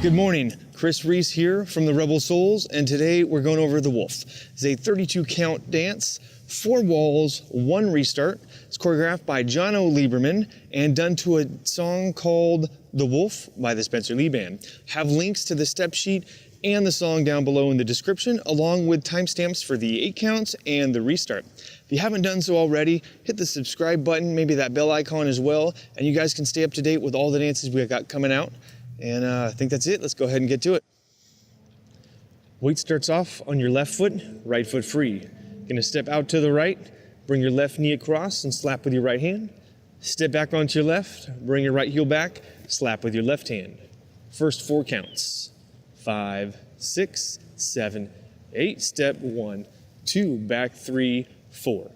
Good morning, Chris Reese here from the Rebel Souls, and today we're going over the Wolf. It's a 32 count dance, 4 walls, 1 restart. It's choreographed by Jonno Liberman and done to a song called The Wolf by the Spencer Lee Band. Have links to the step sheet and the song down below in the description, along with timestamps for the 8 counts and the restart. If you haven't done so already, hit the subscribe button, maybe that bell icon as well, and you guys can stay up to date with all the dances we got coming out. And I think that's it. Let's go ahead and get to it. Weight starts off on your left foot, right foot free. Gonna step out to the right, bring your left knee across and slap with your right hand. Step back onto your left, bring your right heel back, slap with your left hand. First 4 counts. 5, 6, 7, 8. Step 1, 2, back 3, 4.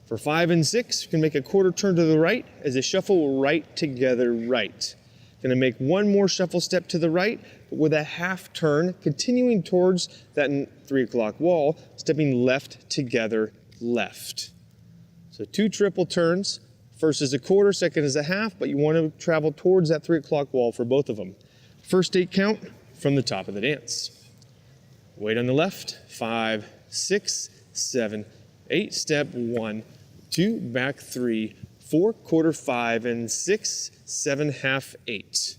For 5 and 6, you can make a quarter turn to the right as a shuffle right together right. Gonna make 1 more shuffle step to the right, but with a half turn, continuing towards that 3 o'clock wall, stepping left together left. So 2 triple turns. First is a quarter, second is a half, but you want to travel towards that 3 o'clock wall for both of them. First 8 count from the top of the dance. Weight on the left, 5, 6, 7, 8. Step 1, 2, back 3, 4, quarter 5 and 6, 7, half 8.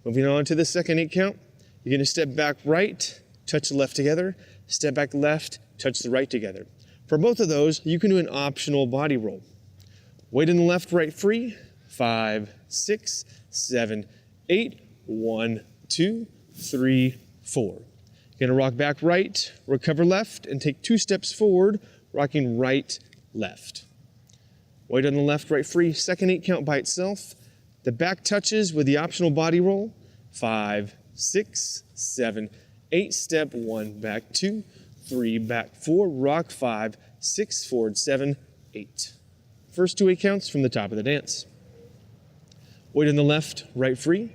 Moving on to the second 8 count, you're gonna step back right, touch the left together, step back left, touch the right together. For both of those, you can do an optional body roll. Weight in the left, right free, 5, 6, 7, 8, 1, 2, 3, 4. You're gonna rock back right, recover left, and take 2 steps forward, rocking right, left. Weight on the left, right free, second 8 count by itself. The back touches with the optional body roll. 5, 6, 7, 8. Step 1, back 2, 3, back 4, rock 5, 6, forward 7, 8. First 2 8 counts from the top of the dance. Weight on the left, right free.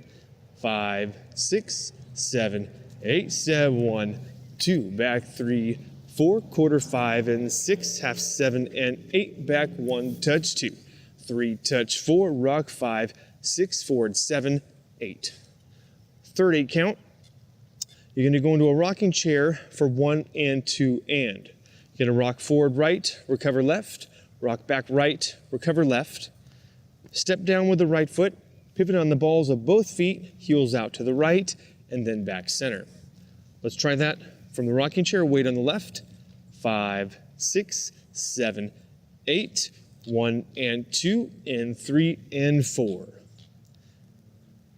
5, 6, 7, 8. Step 1, 2, back 3, 4, quarter 5 and 6, half 7 and 8, back 1, touch 2, 3, touch 4, rock 5, 6, forward 7, 8. Third 8 count, you're gonna go into a rocking chair for 1 and 2 and. You're gonna rock forward right, recover left, rock back right, recover left, step down with the right foot, pivot on the balls of both feet, heels out to the right, and then back center. Let's try that. From the rocking chair, weight on the left, 5, 6, 7, 8, 1 and 2, and 3 and 4.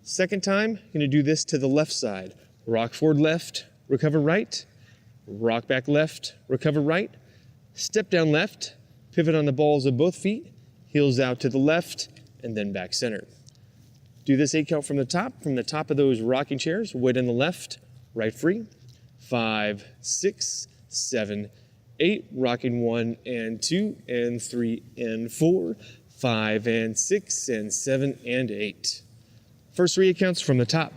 Second time, you're gonna do this to the left side. Rock forward left, recover right, rock back left, recover right, step down left, pivot on the balls of both feet, heels out to the left, and then back center. Do this 8 count from the top of those rocking chairs, weight on the left, right free. 5, 6, 7, 8, rocking 1 and 2 and 3 and 4, 5 and 6 and 7 and 8. First 3 8 counts from the top.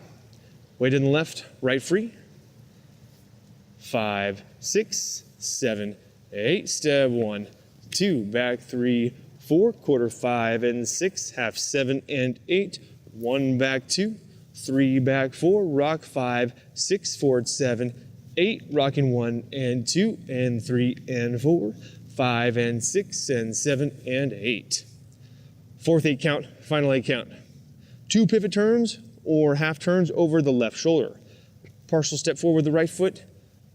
Weight in the left, right free. 5, 6, 7, 8. Step 1, 2, back 3, 4, quarter 5 and 6, half 7 and 8, 1 back 2, 3 back 4, rock 5, 6 forward 7, 8, rocking 1 and 2 and 3 and 4, 5 and 6 and 7 and 8. Fourth 8 count, final 8 count. 2 pivot turns or half turns over the left shoulder. Partial step forward with the right foot,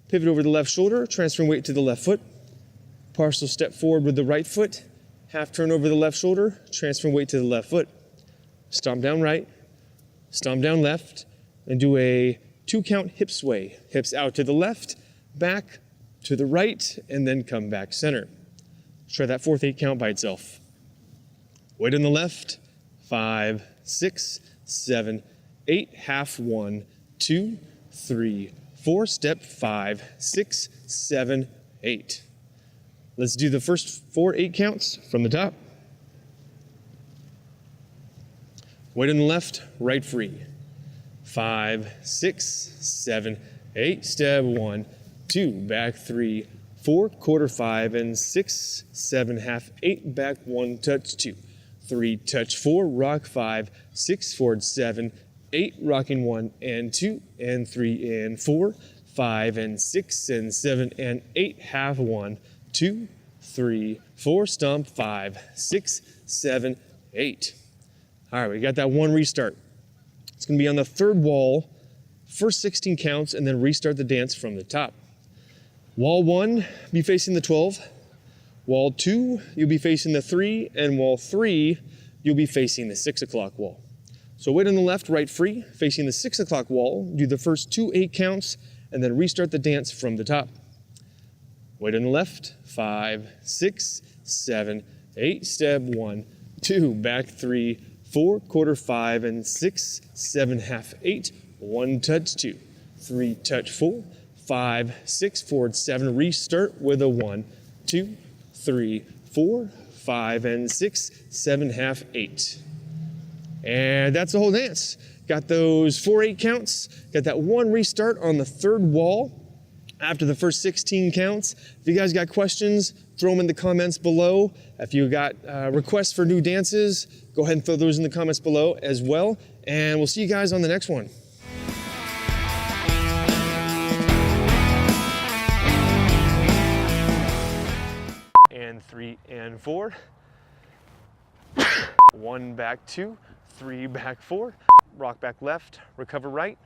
pivot over the left shoulder, transferring weight to the left foot. Partial step forward with the right foot, half turn over the left shoulder, transferring weight to the left foot. Stomp down right, stomp down left, and do a 2 count hip sway. Hips out to the left, back to the right, and then come back center. Let's try that fourth 8 count by itself. Weight on the left, 5, 6, 7, 8, half 1, 2, 3, 4, step 5, 6, 7, 8. Let's do the first 4 8 counts from the top. Weight on the left, right free. 5, 6, 7, 8. Step 1, 2, back 3, 4, quarter 5 and 6, 7, half 8, back 1, touch 2, 3, touch 4, rock 5, 6, forward 7, 8, rocking 1 and 2 and 3 and 4, 5 and 6 and 7 and 8, half 1, 2, 3, 4, stomp, 5, 6, 7, 8. All right, we got that one restart. It's gonna be on the third wall, first 16 counts, and then restart the dance from the top. Wall 1, be facing the 12. Wall 2, you'll be facing the 3, and wall 3, you'll be facing the 6 o'clock wall. So weight on the left, right free, facing the 6 o'clock wall, do the first 2 8 counts, and then restart the dance from the top. Weight on the left, 5, 6, 7, 8, step 1, 2, back 3, 4, quarter 5, and 6, 7, half 8, 1 touch 2, 3 touch 4, 5, 6, forward 7, restart with a 1, 2, 3, 4, 5, and 6, 7, half 8. And that's the whole dance. Got those 4 8 counts, got that one restart on the third wall after the first 16 counts. If you guys got questions, throw them in the comments below. If you got requests for new dances, go ahead and throw those in the comments below as well. And we'll see you guys on the next one. And 3 and 4. 1 back 2, 3 back 4, rock back left, recover right,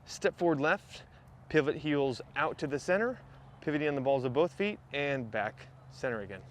step forward left, pivot heels out to the center, pivoting on the balls of both feet, and back center again.